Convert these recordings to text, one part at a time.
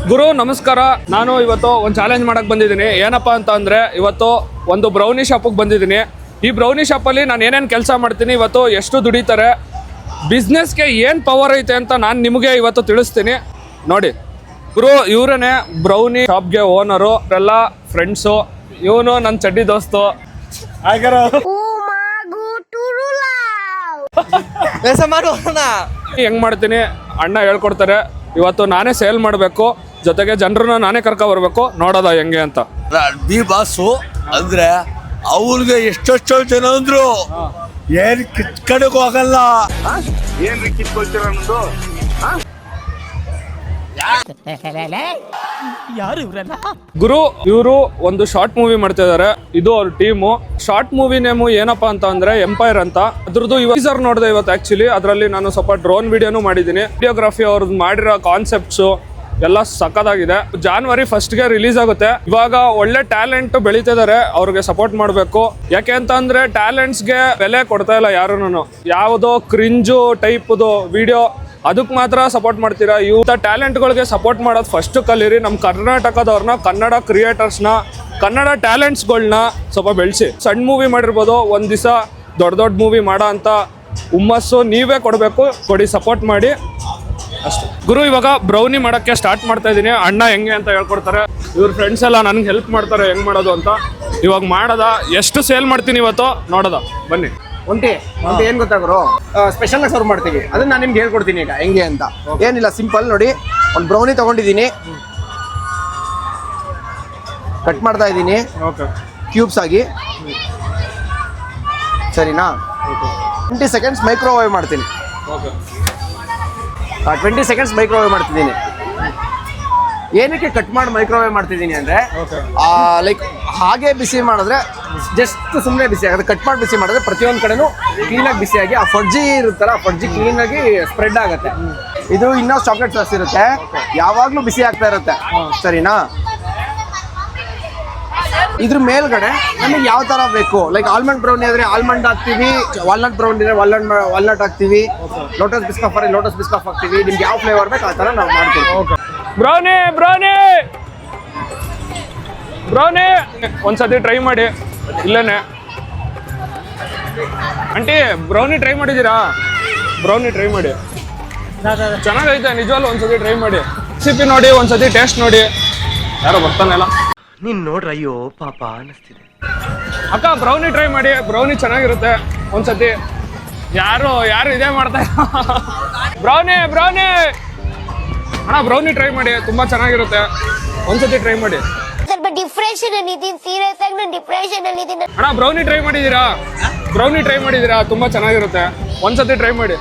ಗುರು ನಮಸ್ಕಾರ. ನಾನು ಇವತ್ತು ಒಂದು ಚಾಲೆಂಜ್ ಮಾಡಕ್ ಬಂದಿದ್ದೀನಿ. ಏನಪ್ಪಾ ಅಂತ ಅಂದ್ರೆ ಇವತ್ತು ಒಂದು ಬ್ರೌನಿ ಶಾಪಿಗೆ ಬಂದಿದ್ದೀನಿ. ಈ ಬ್ರೌನಿ ಶಾಪಲ್ಲಿ ನಾನು ಏನೇನು ಕೆಲಸ ಮಾಡ್ತೀನಿ, ಇವತ್ತು ಎಷ್ಟು ದುಡಿತಾರೆ, ಬಿಸ್ನೆಸ್ಗೆ ಏನು ಪವರ್ ಐತೆ ಅಂತ ನಾನು ನಿಮಗೆ ಇವತ್ತು ತಿಳಿಸ್ತೀನಿ. ನೋಡಿ ಗುರು, ಇವರೇ ಬ್ರೌನಿ ಶಾಪ್ಗೆ ಓನರು, ಎಲ್ಲ ಫ್ರೆಂಡ್ಸು. ಇವನು ನನ್ನ ಚಡ್ಡಿ ದೋಸ್ತು. ಹೆಂಗ್ ಮಾಡ್ತೀನಿ ಅಣ್ಣ ಹೇಳ್ಕೊಡ್ತಾರೆ. ಇವತ್ತು ನಾನೇ ಸೇಲ್ ಮಾಡಬೇಕು, ಜೊತೆಗೆ ಜನರನ್ನ ನಾನೇ ಕರ್ಕೊ ಬರ್ಬೇಕು. ನೋಡೋದ ಹೆಂಗೆ ಅಂತ. ಬಿ ಬಾಸು ಅಂದ್ರೆ ಅವ್ರಿಗೆ ಎಷ್ಟೆಷ್ಟೋ ಜನ ಅಂದ್ರು ಏನ್ ಕಿತ್ಕಡಕ್ ಹೋಗಲ್ಲ. ಏನ್ರಿ ಕಿತ್ಕೊಳ್ತೀರ ಅನ್ನೋದು? ಗುರು ಇವರು ಒಂದು ಶಾರ್ಟ್ ಮೂವಿ ಮಾಡ್ತಾ ಇದಾರೆ. ಇದು ಅವ್ರ ಟೀಮು. ಶಾರ್ಟ್ ಮೂವಿ ನೇಮು ಏನಪ್ಪಾ ಅಂತ ಅಂದ್ರೆ ಎಂಪೈರ್ ಅಂತ. ಅದ್ರದ್ದು ಟೀಸರ್ ನೋಡಿದೆ ಇವತ್ತು. ಆಕ್ಚುಲಿ ಅದರಲ್ಲಿ ನಾನು ಸ್ವಲ್ಪ ಡ್ರೋನ್ ವಿಡಿಯೋನು ಮಾಡಿದ್ದೀನಿ. ವಿಡಿಯೋಗ್ರಫಿ ಅವ್ರದ್ದು ಮಾಡಿರೋ ಕಾನ್ಸೆಪ್ಟ್ಸು ಎಲ್ಲ ಸಖತ್ತಾಗಿದೆ. January 1st ರಿಲೀಸ್ ಆಗುತ್ತೆ. ಇವಾಗ ಒಳ್ಳೆ ಟ್ಯಾಲೆಂಟ್ ಬೆಳೀತಿದ್ದಾರೆ, ಅವ್ರಿಗೆ ಸಪೋರ್ಟ್ ಮಾಡಬೇಕು. ಯಾಕೆ ಅಂತ ಅಂದ್ರೆ ಟ್ಯಾಲೆಂಟ್ಸ್ಗೆ ಬೆಲೆ ಕೊಡ್ತಾ ಇಲ್ಲ ಯಾರೂನು. ಯಾವುದೋ ಕ್ರಿಂಜು ಟೈಪ್ದು ವಿಡಿಯೋ ಅದಕ್ಕೆ ಮಾತ್ರ ಸಪೋರ್ಟ್ ಮಾಡ್ತೀರಾ. ಇವ್ರ ಟ್ಯಾಲೆಂಟ್ಗಳಿಗೆ ಸಪೋರ್ಟ್ ಮಾಡೋದು ಫಸ್ಟ್ ಕಲೀರಿ. ನಮ್ಮ ಕರ್ನಾಟಕದವ್ರನ್ನ, ಕನ್ನಡ ಕ್ರಿಯೇಟರ್ಸ್ನ, ಕನ್ನಡ ಟ್ಯಾಲೆಂಟ್ಸ್ಗಳನ್ನ ಸ್ವಲ್ಪ ಬೆಳೆಸಿ. ಸಣ್ಣ ಮೂವಿ ಮಾಡಿರ್ಬೋದು, ಒಂದು ದಿವಸ ದೊಡ್ಡ ಮೂವಿ ಮಾಡೋ ಅಂತ ಹುಮ್ಮಸ್ಸು ನೀವೇ ಕೊಡಬೇಕು. ಕೊಡಿ, ಸಪೋರ್ಟ್ ಮಾಡಿ ಅಷ್ಟೇ. ಗುರು ಇವಾಗ ಬ್ರೌನಿ ಮಾಡೋಕ್ಕೆ ಸ್ಟಾರ್ಟ್ ಮಾಡ್ತಾ ಇದ್ದೀನಿ. ಅಣ್ಣ ಹೆಂಗೆ ಅಂತ ಹೇಳ್ಕೊಡ್ತಾರೆ. ಇವ್ರ ಫ್ರೆಂಡ್ಸ್ ಎಲ್ಲ ನನಗೆ ಹೆಲ್ಪ್ ಮಾಡ್ತಾರೆ ಹೆಂಗೆ ಮಾಡೋದು ಅಂತ. ಇವಾಗ ಮಾಡೋದ, ಎಷ್ಟು ಸೇಲ್ ಮಾಡ್ತೀನಿ ಇವತ್ತು ನೋಡೋದ, ಬನ್ನಿ. ಒಂಟಿ ಏನ್ ಗೊತ್ತಾ ಗುರು, ಸ್ಪೆಷಲ್ ಆಗಿ ಸರ್ವ್ ಮಾಡ್ತೀವಿ. ಅದನ್ನ ನಾನು ನಿಮ್ಗೆ ಹೇಳ್ಕೊಡ್ತೀನಿ ಈಗ ಹೆಂಗೆ ಅಂತ. ಏನಿಲ್ಲ, ಸಿಂಪಲ್ ನೋಡಿ. ಒಂದು ಬ್ರೌನಿ ತಗೊಂಡಿದ್ದೀನಿ, ಕಟ್ ಮಾಡ್ತಾ ಇದ್ದೀನಿ ಕ್ಯೂಬ್ಸ್ ಆಗಿ, ಸರಿನಾ? 20 seconds ಮೈಕ್ರೋವೇವ್ ಮಾಡ್ತೀನಿ. 20 seconds ಮೈಕ್ರೋವೇವ್ ಮಾಡ್ತಿದ್ದೀನಿ. ಏನಕ್ಕೆ ಕಟ್ ಮಾಡಿ ಮೈಕ್ರೋವೇವ್ ಮಾಡ್ತಿದ್ದೀನಿ ಅಂದರೆ, ಲೈಕ್ ಹಾಗೆ ಬಿಸಿ ಮಾಡಿದ್ರೆ ಜಸ್ಟ್ ಸುಮ್ಮನೆ ಬಿಸಿ ಆಗುತ್ತೆ. ಕಟ್ ಮಾಡಿ ಬಿಸಿ ಮಾಡಿದ್ರೆ ಪ್ರತಿಯೊಂದು ಕಡೆನೂ ಕ್ಲೀನಾಗಿ ಬಿಸಿಯಾಗಿ ಆ ಫಡ್ಜಿ ಇರುತ್ತಲ್ಲ, ಫಡ್ಜಿ ಕ್ಲೀನಾಗಿ ಸ್ಪ್ರೆಡ್ ಆಗುತ್ತೆ. ಇದು ಇನ್ನೂ ಚಾಕ್ಲೇಟ್ ಸಾಸ್ ಇರುತ್ತೆ, ಯಾವಾಗಲೂ ಬಿಸಿ ಆಗ್ತಾ ಇರುತ್ತೆ, ಸರಿನಾ? ಇದ್ರ ಮೇಲ್ಗಡೆ ನಮಗೆ ಯಾವ ಥರ ಬೇಕು, ಲೈಕ್ ಆಲ್ಮಂಡ್ ಬ್ರೌನಿ ಆದರೆ ಆಲ್ಮಂಡ್ ಹಾಕ್ತೀವಿ, ವಾಲ್ನಟ್ ಬ್ರೌನಿ ಇದ್ರೆ ವಾಲ್ನಟ್ ಹಾಕ್ತೀವಿ, ಲೋಟಸ್ ಬಿಸ್ಕಫ್ ಆದರೆ ಲೋಟಸ್ ಬಿಸ್ಕಫ್ ಹಾಕ್ತೀವಿ. ನಿಮ್ಗೆ ಯಾವ ಫ್ಲೇವರ್ ಬೇಕು ಆ ಥರ ನಾವು ಮಾಡ್ತೀವಿ. ಬ್ರೌನಿ ಬ್ರೌನಿ ಬ್ರೌನಿ ಒಂದ್ಸತಿ ಟ್ರೈ ಮಾಡಿ. ಇಲ್ಲೇನೆ ಆಂಟಿ, ಬ್ರೌನಿ ಟ್ರೈ ಮಾಡಿದ್ದೀರಾ? ಬ್ರೌನಿ ಟ್ರೈ ಮಾಡಿ, ಚೆನ್ನಾಗೈತೆ ನಿಜವಾಗ್ಲೂ. ಒಂದ್ಸತಿ ಟ್ರೈ ಮಾಡಿ, ರೆಸಿಪಿ ನೋಡಿ, ಒಂದ್ಸತಿ ಟೇಸ್ಟ್ ನೋಡಿ. ಯಾರೋ ಬರ್ತಾನೆಲ್ಲ ನೀನ್ ನೋಡ್ರ, ಅಯ್ಯೋ ಪಾಪ ಅನಿಸ್ತಿದೆ. ಅಕ್ಕ ಬ್ರೌನಿ ಟ್ರೈ ಮಾಡಿ, ಬ್ರೌನಿ ಚೆನ್ನಾಗಿರುತ್ತೆ. ಒಂದ್ಸತಿ ಯಾರು ಇದೇ ಮಾಡ್ತಾ ಬ್ರೌನಿ ಬ್ರೌನಿ ಅಣ್ಣ, ಬ್ರೌನಿ ಟ್ರೈ ಮಾಡಿ, ತುಂಬಾ ಚೆನ್ನಾಗಿರುತ್ತೆ. ಒಂದ್ಸತಿ ಟ್ರೈ ಮಾಡಿ. ಡಿಪ್ರೆಷನ್ ಅಲ್ಲಿ ಇದೀನಿ, ಸೀರಿಯಸ್ ಆಗಿ ನಾನು ಡಿಪ್ರೆಷನ್ ಅಲ್ಲಿ ಇದೀನಿ. ಅಣ್ಣ ಬ್ರೌನಿ ಟ್ರೈ ಮಾಡಿದೀರಾ? ಬ್ರೌನಿ ಟ್ರೈ ಮಾಡಿದೀರಾ? ತುಂಬಾ ಚೆನ್ನಾಗಿರುತ್ತೆ. ಒಂದ್ಸತಿ ಟ್ರೈ ಮಾಡಿ.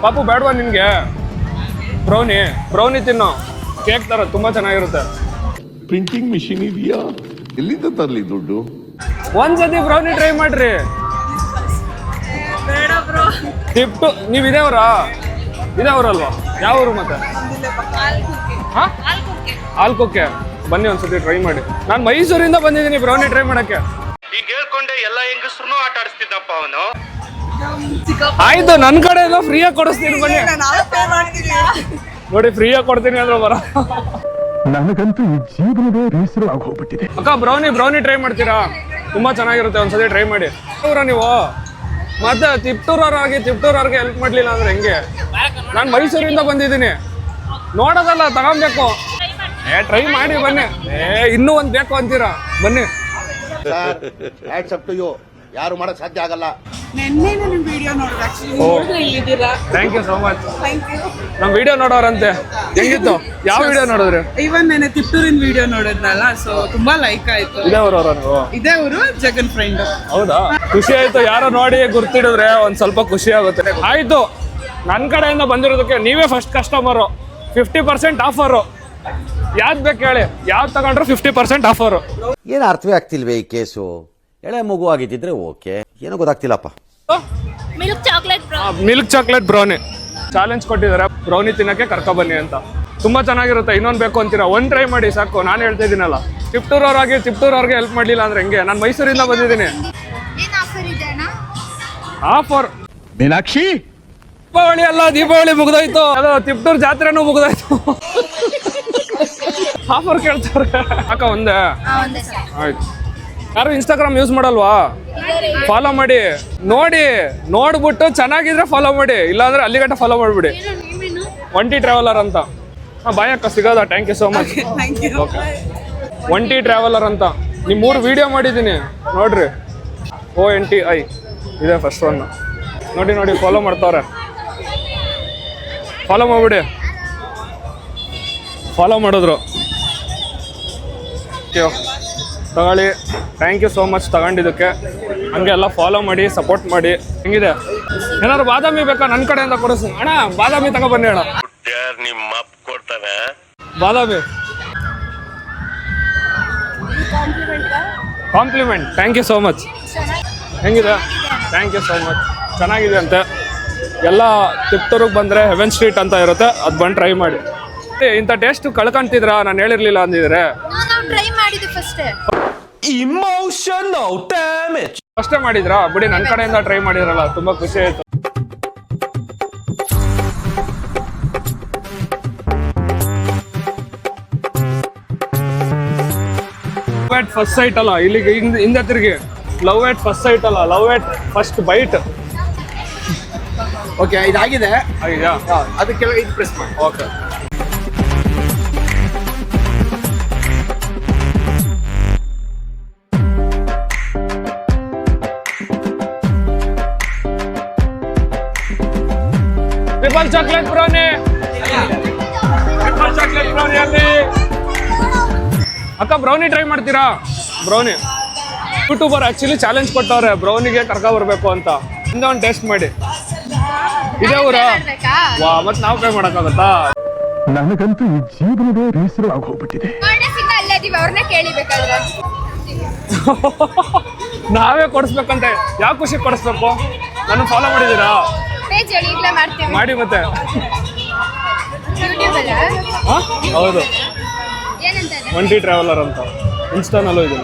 ಪಾಪು ಬೇಡವಾ ನಿನ್ಗೆ? ಬ್ರೌನಿ ತಿನ್ನೋ, ಕೇಕ್ ತರ ತುಂಬಾ ಚೆನ್ನಾಗಿರುತ್ತೆ. ಪ್ರಿಂಟಿಂಗ್ ಮಿಷಿನ್ ಇದೆಯಾ? ಎಲ್ಲಿಂದ ತರಲಿ ದುಡ್ಡು? ಒಂದ್ಸತಿ ಬ್ರೌನಿ ಟ್ರೈ ಮಾಡ್ರಿ. ಟಿಪ್ಟು ನೀವು ಇದೇವ್ರಾ? ಇದೇವ್ರಲ್ವಾ? ಯಾವ ಊರು ಮತ್ತೆ? ಆಲ್ಕೋಕೆ. ಬನ್ನಿ ಒಂದ್ಸತಿ ಟ್ರೈ ಮಾಡಿ. ನಾನು ಮೈಸೂರಿಂದ ಬಂದಿದ್ದೀನಿ ಬ್ರೌನಿ ಟ್ರೈ ಮಾಡಕ್ಕೆ. ಈಗ ಹೇಳ್ಕೊಂಡೆ ಎಲ್ಲ ಹೆಂಗಸ್ರು ಆಟ ಆಡಿಸ್ತಿದ್ದಪ್ಪ ಅವನು. ಆಯ್ತು, ನನ್ನ ಕಡೆ ಎಲ್ಲ ಫ್ರೀಯಾಗಿ ಕೊಡಿಸ್ತೀನಿ, ಬನ್ನಿ. ನೋಡಿ, ಫ್ರೀಯಾಗಿ ಕೊಡ್ತೀನಿ ಅಂದ್ರೆ ಬರ. ನನಗಂತೂ ಈ ಜೀವನವೇ ಬೇಸರ ಆಗೋಗ್ಬಿಟ್ಟಿದೆ. ಅಕ್ಕ ಬ್ರೌನಿ ಟ್ರೈ ಮಾಡ್ತೀರಾ? ತುಂಬಾ ಚೆನ್ನಾಗಿರುತ್ತೆ, ಒಂದ್ಸತಿ ಟ್ರೈ ಮಾಡಿ. ನೀವು ಮತ್ತೆ ತಿಪ್ಟೂರವ್ರಿಗೆ ಹೆಲ್ಪ್ ಮಾಡ್ಲಿಲ್ಲ ಅಂದ್ರೆ ಹೆಂಗೆ? ನಾನು ಮೈಸೂರಿಂದ ಬಂದಿದ್ದೀನಿ, ನೋಡೋದಲ್ಲ ತಗೊಬೇಕು. ಟ್ರೈ ಮಾಡಿ ಬನ್ನಿ. ಇನ್ನೂ ಒಂದ್ ಬೇಕು ಅಂತೀರಾ? ಬನ್ನಿ. ಯಾರು ಮಾಡಕ್ ಸಾಧ್ಯ ಆಗಲ್ಲ. Thank you so much. ನಮ್ ವಿಡಿಯೋ ನೋಡೋರಂತೆ. ಹೆಂಗಿತ್ತು? ಯಾವ ವಿಡಿಯೋ ನೋಡಿದ್ರಿ? ಇವನ್ ನೆನೆ ತಿಪ್ಟೂರಿನ ವಿಡಿಯೋ ನೋಡಿದ್ನಲ್ಲ, ಸೊ ತುಂಬಾ ಲೈಕ್ ಆಯ್ತು. ಇದೇ ಊರು, ಜಗನ್ ಫ್ರೆಂಡ್. ಹೌದಾ? ಖುಷಿ ಆಯ್ತು. ಯಾರೋ ನೋಡಿ ಗುರ್ತಿಡಿದ್ರೆ ಒಂದ್ ಸ್ವಲ್ಪ ಖುಷಿ ಆಗುತ್ತೆ. ಆಯ್ತು, ನನ್ನ ಕಡೆಯಿಂದ ಬಂದಿರೋದಕ್ಕೆ ನೀವೇ ಫಸ್ಟ್ ಕಸ್ಟಮರು. 50% ಆಫರು. ಯಾವ್ದು ಬೇಕು ಹೇಳಿ, ಯಾವ್ದು ತಗೊಂಡ್ರು 50% ಆಫರು. ಏನು ಅರ್ಥವೇ ಆಗ್ತಿಲ್ವೇ ಈ ಕೇಸು? ಎಳೆ ಮಗು ಆಗಿದ್ದಿದ್ರೆ ಓಕೆ, ಏನೋ ಗೊತ್ತಾಗ್ತಿಲ್ಲಪ್ಪ. ಮಿಲ್ಕ್ ಚಾಕ್ಲೇಟ್ ಬ್ರೌನಿ ಚಾಲೆಂಜ್ ಕೊಟ್ಟಿದ್ದಾರೆ. ಬ್ರೌನಿ ತಿನ್ನಕ್ಕೆ ಕರ್ಕೊ ಬನ್ನಿ ಅಂತ. ತುಂಬಾ ಚೆನ್ನಾಗಿರುತ್ತೆ. ಇನ್ನೊಂದು ಬೇಕು ಅಂತೀರಾ? ಒಂದ್ ಟ್ರೈ ಮಾಡಿ ಸಾಕು. ನಾನು ಹೇಳ್ತಾ ಇದ್ದೀನಲ್ಲ, ತಿಪ್ಟೂರವ್ರಿಗೆ ಹೆಲ್ಪ್ ಮಾಡ್ಲಿಲ್ಲ ಅಂದ್ರೆ ಹೆಂಗೆ? ನಾನು ಮೈಸೂರಿಂದ ಬಂದಿದ್ದೀನಿ. ಆಫರ್ ಮೀನಾಕ್ಷಿ, ದೀಪಾವಳಿ ಅಲ್ಲ, ದೀಪಾವಳಿ ಮುಗ್ದೋಯ್ತು. ಅದು ತಿಪ್ಟೂರ್ ಜಾತ್ರೆನೂ ಮುಗ್ದೋಯ್ತು. ಆಫರ್ ಕೇಳ್ತಾರೆ ಅಕ್ಕ ಒಂದೇ ಆಯ್ತು. ಯಾರು ಇನ್ಸ್ಟಾಗ್ರಾಮ್ ಯೂಸ್ ಮಾಡಲ್ವಾ? ಫಾಲೋ ಮಾಡಿ, ನೋಡ್ಬಿಟ್ಟು ಚೆನ್ನಾಗಿದ್ರೆ ಫಾಲೋ ಮಾಡಿ, ಇಲ್ಲಾಂದ್ರೆ ಅಲ್ಲಿಗಂಟ ಫಾಲೋ ಮಾಡ್ಬಿಡಿ. ಒಂಟಿ ಟ್ರಾವೆಲರ್ ಅಂತ. ಬಾಯ್ ಅಕ್ಕ ಸಿಗೋದಾ? Thank you so much. Okay, ಒಂಟಿ ಟ್ರಾವೆಲರ್ ಅಂತ ನಿಮ್ಮ 3 ವಿಡಿಯೋ ಮಾಡಿದ್ದೀನಿ ನೋಡ್ರಿ. ONTI ಇದೆ ಫಸ್ಟ್ ಒನ್. ನೋಡಿ ಫಾಲೋ ಮಾಡ್ತಾವ್ರೆ. ಫಾಲೋ ಮಾಡ್ಬಿಡಿ. ಫಾಲೋ ಮಾಡಿದ್ರು. ತಗೊಳ್ಳಿ, ಥ್ಯಾಂಕ್ ಯು ಸೋ ಮಚ್ ತಗೊಂಡಿದ್ದಕ್ಕೆ. ಹಂಗೆ ಎಲ್ಲ ಫಾಲೋ ಮಾಡಿ, ಸಪೋರ್ಟ್ ಮಾಡಿ. ಹೆಂಗಿದೆ? ಏನಾದ್ರು ಬಾದಾಮಿ ಬೇಕಾ ನನ್ನ ಕಡೆಯಿಂದ ಕೊಡಿಸಿ ಅಣ್ಣ? ಬಾದಾಮಿ ತಗೊಬನ್ನಿ ಅಣ್ಣ. ನಿಮ್ಮ ಅಪ್ಪ ಕೊಡ್ತಾನೆ ಬಾದಾಮಿ compliment. Thank you so much. ಹೆಂಗಿದೆ? Thank you so much. ಚೆನ್ನಾಗಿದೆ ಅಂತೆ. ಎಲ್ಲ ತಿಪ್ಟೂರಿಗೆ ಬಂದರೆ ಹೆವೆನ್ ಸ್ಟ್ರೀಟ್ ಅಂತ ಇರುತ್ತೆ, ಅದು ಬಂದು ಟ್ರೈ ಮಾಡಿ. ಇಂಥ ಟೇಸ್ಟ್ ಕಳ್ಕೊಂತಿದ್ರಾ? ನಾನು ಹೇಳಿರ್ಲಿಲ್ಲ ಅಂದಿದ್ರೆ ಟ್ರೈ ಮಾಡಿದ್ದು ಫಸ್ಟೇ ಮಾಡಿದ್ರಾ? ಬಿಡಿ, ನನ್ನ ಕಡೆಯಿಂದ ಟ್ರೈ ಮಾಡಿದ್ರಲ್ಲ, ತುಂಬ ಖುಷಿ ಆಯಿತು. ಲವ್ ಎಟ್ ಫಸ್ಟ್ ಸೈಟ್ ಅಲ್ಲ, ಇಲ್ಲಿಗೆ ಹಿಂದೆ ತಿರುಗಿ. ಲವ್ ಎಟ್ ಫಸ್ಟ್ ಸೈಟ್ ಅಲ್ಲ, love at first bite. Okay, ಇದಾಗಿದೆ. ಆಗಿದೆಯಾ? ಅದಕ್ಕೆಲ್ಲ ಇದು ಪ್ರೆಸ್ ಮಾಡಿ. Okay. Triple chocolate brownie. Triple chocolate brownie ಅಲ್ಲಿ. ಅಕ್ಕ ಬ್ರೌನಿ ಟ್ರೈ ಮಾಡ್ತೀರಾ? ಬ್ರೌನಿ ಯೂಟ್ಯೂಬರ್ ಆಕ್ಚುಲಿ ಚಾಲೆಂಜ್ ಕೊಟ್ಟವ್ರೆ ಬ್ರೌನಿಗೆ ಕರ್ಕೊ ಬರ್ಬೇಕು ಅಂತ. ಹಿಂದೆ ಒಂದು ಟೇಸ್ಟ್ ಮಾಡಿ. ಇದೇ ಊರ? ವಾ, ಮತ್ತೆ ನಾವು ಟ್ರೈ ಮಾಡೋಕ್ಕಾಗತ್ತಾ? ನನಗಂತೂ ಈ ಜೀವನವೇ ಬೇಸರ ಆಗೋಗ್ಬಿಟ್ಟಿದೆ. ಅವ್ರನ್ನ ಕೇಳಿಬೇಕಾದ್ರೆ ನಾವೇ ಕೊಡಿಸ್ಬೇಕಂತ. ಯಾವ ಖುಷಿ ಕೊಡಿಸ್ಬೇಕು? ನನ್ನ ಫಾಲೋ ಮಾಡಿದ್ದೀರಾ? ಪೇಜ್ ಈಗಲೇ ಮಾಡ್ತೀವಿ ಮಾಡಿ ಮತ್ತೆ. ಯೂಟ್ಯೂಬ್ ಅಲ್ಲ? ಹೌದು, ಏನಂತ ಒಂಟಿ ಟ್ರಾವೆಲರ್ ಅಂತ ಇನ್ಸ್ಟಾನಲ್ಲೂ ಇದೆ.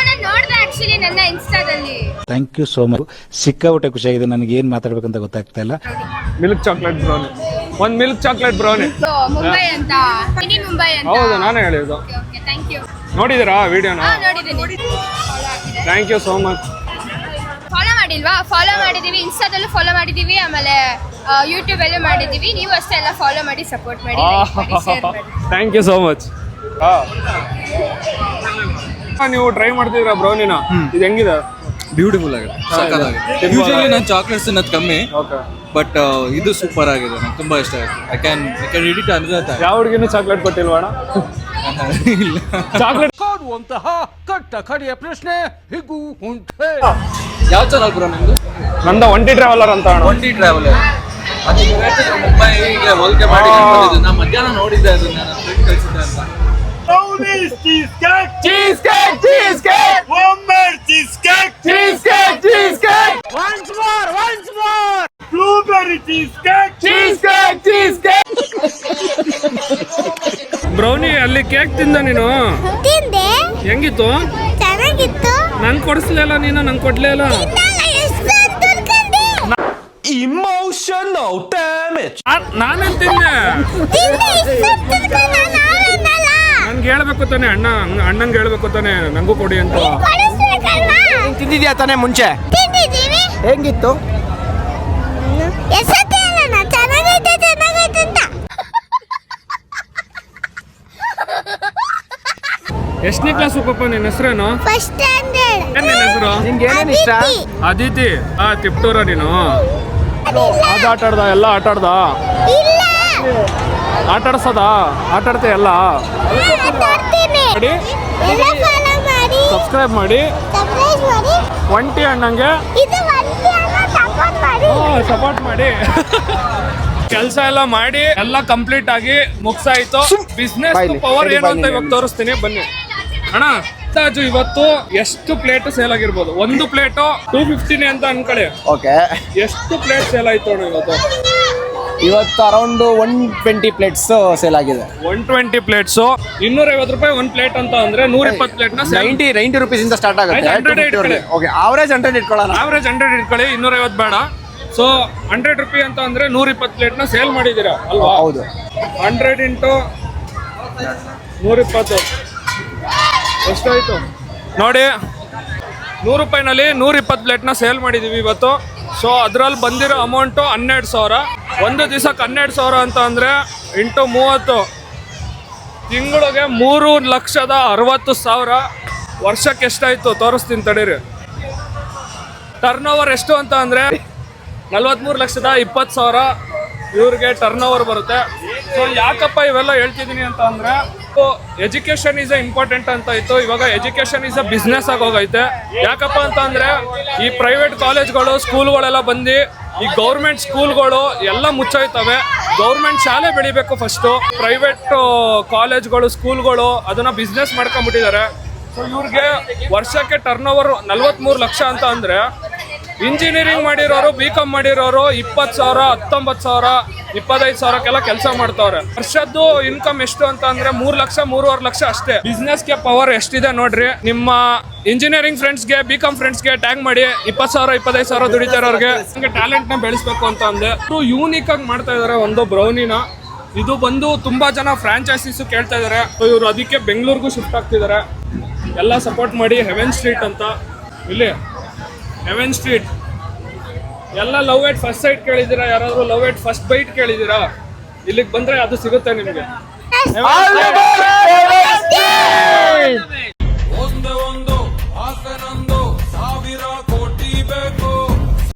ನಾನು ನೋಡಿದೆ ಆಕ್ಚುಲಿ ನನ್ನ ಇನ್ಸ್ಟಾದಲ್ಲಿ. Thank you so much. ಸಿಕ್ಕಾಪಟ್ಟೆ ಖುಷಿಯಾಗಿದೆ. ನನಗೆ ಏನು ಮಾತಾಡ್ಬೇಕಂತ ಗೊತ್ತಾಗ್ತಾ ಇಲ್ಲ. Milk chocolate brownie. ಒಂದು ಮಿಲ್ಕ್ ಚಾಕ್ಲೇಟ್ ಬ್ರೌನಿ. ಮುಂಬೈ ಅಂತ, ಮಿನಿ ಮುಂಬೈ ಅಂತ. ಹೌದು, ನಾನೇ ಹೇಳಿದ್ದು. Okay, thank you. ನೋಡಿದಿರಾ ವಿಡಿಯೋನ? ನೋಡಿದ್ದೀನಿ. Thank you so much. Follow ಮಾಡಿಲ್ವಾ? ಫಾಲೋ ಮಾಡಿದೀವಿ, ಇನ್ಸ್ಟಾದಲ್ಲೂ ಫಾಲೋ ಮಾಡಿದೀವಿ, ಆಮೇಲೆ ಯೂಟ್ಯೂಬ್ ಅಲ್ಲೂ ಮಾಡಿದೀವಿ. ನೀವು ಅಷ್ಟೇ ಎಲ್ಲ ಫಾಲೋ ಮಾಡಿ, ಸಪೋರ್ಟ್ ಮಾಡಿ, ಶೇರ್ ಮಾಡಿ. Thank you so much. ನೀವು ಟ್ರೈ ಮಾಡ್ತಿದ್ದೀರಾ ಬ್ರೌನಿನ? ಇದು ಹೆಂಗಿದೆ? ಬ್ಯೂಟಿಫುಲ್ ಆಗಿದೆ, ಯೂಶಲಿ ನಾನು ಚಾಕ್ಲೇಟ್ಸ್ ಅನ್ನೋದು ಕಮ್ಮಿ, ಬಟ್ ಇದು ಸೂಪರ್ ಆಗಿದೆ. ನಂಗೆ ತುಂಬಾ ಇಷ್ಟ ಆಯ್ತು. I can read it another time. ಯಾವ ಹುಡುಗಿನೂ ಚಾಕ್ಲೇಟ್ ಕೊಟ್ಟಿಲ್ವಾಣ? ಇಲ್ಲ, ಚಾಕ್ಲೇಟ್ ಕೊಡುವಂತಹ ಕಟ್ಟ ಕಡೆಯ ಪ್ರಶ್ನೆ ಹೀಗೂ ಉಂಟೆ. ಯಾವ ಚಾನಲ್ ಬ್ರೋ ನಿಮ್ದು? ನಂದ ಒಂಟಿ ಟ್ರಾವೆಲರ್ ಅಂತ ಅಣ್ಣ. ಒಂಟಿ ಟ್ರಾವೆಲರ್. ಅದು ಮುಂಬೈಗೆ ಹೋಲಿಕೆ ಮಾಡಿ ನಾನು ಮಧ್ಯಾಹ್ನ ನೋಡಿದ್ದೆ, ಅದು ನನ್ನ ಫ್ರೆಂಡ್ ಕಳಿಸಿದ್ದೆ ಅಂತ. ಚೀಸ್ ಕೇಕ್, ಚೀಸ್ ಕೇಕ್, ಒಮ್ಮರ್ cheesecake, cheesecake, cheesecake, once more blueberry cheesecake, cheesecake, cheesecake. Brownie ಅಲ್ಲಿ ಕೇಕ್ ತಿಂದ ನೀನು? ತಿಂದೆ. ಹೆಂಗಿತ್ತು? ಚೆನ್ನಾಗಿತ್ತು. ನಂಗೆ ಕೊಡಿಸ್ಲಿಲ್ಲ ನೀನು, ನಂಗೆ ಕೊಡ್ಲೇ ಇಲ್ಲ. Emotional damage. ನಾನೇನ್ ತಿಂದೆ? ನನ್ಗೆ ಹೇಳ್ಬೇಕು ತಾನೆ ಅಣ್ಣ, ಅಣ್ಣಂಗೆ ಹೇಳ್ಬೇಕು ತಾನೆ ನಂಗೂ ಕೊಡಿ ಅಂತ. ತಿಂದಿದ್ಯಾ ತಾನೇ ಮುಂಚೆ? ಹೆಂಗಿತ್ತು? ಎಷ್ಟನೇ ಕ್ಲಾಸ್ ಪಾಪ? ನಿನ್ನ ಹೆಸರೇನು? First standard. ಏನ್ ನಿನ್ನ ಹೆಸರು? ನಿಂಗೆ ಏನೇನು ಇಷ್ಟ? ಅದಿತಿ. ತಿಪ್ಟೂರ ನೀನು? ಅದು ಆಟ ಆಡ್ದ, ಎಲ್ಲ ಆಟ ಆಡ್ದ? ಆಟ ಆಡ್ಸದ? ಆಟ ಆಡ್ತೆ ಎಲ್ಲ? ಮಾಡಿ, ಸಬ್ಸ್ಕ್ರೈಬ್ ಮಾಡಿ, ಒಂಟಿ ಅಣ್ಣಂಗೆ ಸಪೋರ್ಟ್ ಮಾಡಿ. ಕೆಲಸ ಎಲ್ಲ ಮಾಡಿ ಎಲ್ಲ ಕಂಪ್ಲೀಟ್ ಆಗಿ ಮುಗ್ಸಾಯ್ತು. ಬಿಸ್ನೆಸ್ ಪವರ್ ಏನು ಅಂತ ಇವಾಗ ತೋರಿಸ್ತೀನಿ, ಬನ್ನಿ ಅಣ್ಣ. ತಾಜು ಇವತ್ತು ಎಷ್ಟು ಪ್ಲೇಟ್ ಸೇಲ್ ಆಗಿರ್ಬೋದು? ಒಂದು ಪ್ಲೇಟು 250 ಅಂತ ಅನ್ಕೊಳ್ಳಿ. ಓಕೆ, ಎಷ್ಟು ಪ್ಲೇಟ್ ಸೇಲ್ ಆಯ್ತು ಅಣ್ಣ ಇವತ್ತು? ಇವತ್ತು ಅರೌಂಡ್ 120 ಪ್ಲೇಟ್ಸ್ ಸೇಲ್ ಆಗಿದೆ. 120 ಪ್ಲೇಟ್ಸು 250 ರೂಪಾಯಿ ಒಂದು ಪ್ಲೇಟ್ ಅಂತ ಅಂದ್ರೆ 120 ಪ್ಲೇಟ್ನ 90 rupees ಇಂದ ಸ್ಟಾರ್ಟ್ ಆಗುತ್ತೆ. 100 ಇಟ್ಕೊಳ್ಳಿ. ಓಕೆ, ಆವರೇಜ್ 100 ಇಟ್ಕೊಳ್ಳೋಣ. ಆವರೇಜ್ 100 ಇಟ್ಕೊಳ್ಳಿ, 250 ಬೇಡ. ಸೊ 100 ರೂಪಾಯಿ ಅಂತ ಅಂದ್ರೆ 120 ಪ್ಲೇಟ್ನ ಸೇಲ್ ಮಾಡಿದ್ದೀರಾ ಅಲ್ವಾ? ಹೌದು. 100 × 120 ಎಷ್ಟಾಯ್ತು ನೋಡಿ. 100 ರೂಪಾಯಿನಲ್ಲಿ 120 ಪ್ಲೇಟ್ನ ಸೇಲ್ ಮಾಡಿದ್ದೀವಿ ಇವತ್ತು. ಸೊ ಅದರಲ್ಲಿ ಬಂದಿರೋ ಅಮೌಂಟು 12,000. ಒಂದು ದಿವಸಕ್ಕೆ 12,000 ಅಂತ ಅಂದರೆ ಇಂಟು 30 ತಿಂಗಳಿಗೆ 3,60,000. ವರ್ಷಕ್ಕೆ ಎಷ್ಟಾಯಿತು ತೋರಿಸ್ತೀನಿ ತಡೀರಿ. ಟರ್ನ್ ಓವರ್ ಎಷ್ಟು ಅಂತ ಅಂದರೆ 43,20,000 ಇವ್ರಿಗೆ ಟರ್ನ್ ಓವರ್ ಬರುತ್ತೆ. ಸೊ ಯಾಕಪ್ಪ ಇವೆಲ್ಲ ಹೇಳ್ತಿದ್ದೀನಿ ಅಂತ ಅಂದರೆ ಎಜುಕೇಷನ್ ಈಸ್ ಇಂಪಾರ್ಟೆಂಟ್ ಅಂತ ಇತ್ತು, ಇವಾಗ ಎಜುಕೇಷನ್ ಈಸ್ ಅ ಬಿಸ್ನೆಸ್ ಆಗೋಗೈತೆ. ಯಾಕಪ್ಪ ಅಂತ ಅಂದರೆ ಈ ಪ್ರೈವೇಟ್ ಕಾಲೇಜ್ಗಳು ಸ್ಕೂಲ್ಗಳೆಲ್ಲ ಬಂದು ಈ ಗೌರ್ಮೆಂಟ್ ಸ್ಕೂಲ್ಗಳು ಎಲ್ಲ ಮುಚ್ಚೋಯ್ತವೆ. ಗೌರ್ಮೆಂಟ್ ಶಾಲೆ ಬೆಳಿಬೇಕು ಫಸ್ಟು, ಪ್ರೈವೇಟ್ ಕಾಲೇಜ್ಗಳು ಸ್ಕೂಲ್ಗಳು ಅದನ್ನು ಬಿಸ್ನೆಸ್ ಮಾಡ್ಕೊಂಡ್ಬಿಟ್ಟಿದ್ದಾರೆ. ಸೊ ಇವ್ರಿಗೆ ವರ್ಷಕ್ಕೆ ಟರ್ನ್ ಓವರ್ 43 ಲಕ್ಷ ಅಂತ ಅಂದರೆ ಇಂಜಿನಿಯರಿಂಗ್ ಮಾಡಿರೋರು BCom ಮಾಡಿರೋರು 20,000, 19,000, 25,000ಕ್ಕೆಲ್ಲ ಕೆಲಸ ಮಾಡ್ತಾವ್ರೆ. ವರ್ಷದ್ದು ಇನ್ಕಮ್ ಎಷ್ಟು ಅಂತ ಅಂದ್ರೆ 3 ಲಕ್ಷ 3.5 ಲಕ್ಷ ಅಷ್ಟೇ. ಬಿಸ್ನೆಸ್ಗೆ ಪವರ್ ಎಷ್ಟಿದೆ ನೋಡ್ರಿ. ನಿಮ್ಮ ಇಂಜಿನಿಯರಿಂಗ್ ಫ್ರೆಂಡ್ಸ್ಗೆ BCom ಫ್ರೆಂಡ್ಸ್ಗೆ ಟ್ಯಾಗ್ ಮಾಡಿ 20,000 25,000 ದುಡಿತಾರವ್ರಿಗೆ. ಹಂಗೆ ಟ್ಯಾಲೆಂಟ್ನ ಬೆಳೆಸ್ಬೇಕು ಅಂತ ಅಂದೆ. ಇವರು ಯೂನಿಕ್ ಆಗಿ ಮಾಡ್ತಾ ಇದಾರೆ ಒಂದು ಬ್ರೌನಿನ. ಇದು ಬಂದು ತುಂಬಾ ಜನ ಫ್ರಾಂಚೈಸೀಸು ಕೇಳ್ತಾ ಇದಾರೆ. ಇವರು ಅದಕ್ಕೆ ಬೆಂಗಳೂರಿಗೂ ಶಿಫ್ಟ್ ಆಗ್ತಿದ್ದಾರೆ. ಎಲ್ಲ ಸಪೋರ್ಟ್ ಮಾಡಿ. ಹೆವೆನ್ ಸ್ಟ್ರೀಟ್ ಅಂತ, ಇಲ್ಲಿ ಹೆವೆನ್ ಸ್ಟ್ರೀಟ್. ಎಲ್ಲ ಲವ್ ಎಟ್ ಫಸ್ಟ್ ಸೈಟ್ ಕೇಳಿದ್ದೀರಾ? ಯಾರಾದರೂ ಲವ್ ಎಟ್ ಫಸ್ಟ್ ಬೈಟ್ ಕೇಳಿದ್ದೀರಾ? ಇಲ್ಲಿಗೆ ಬಂದರೆ ಅದು ಸಿಗುತ್ತೆ ನಿಮಗೆ.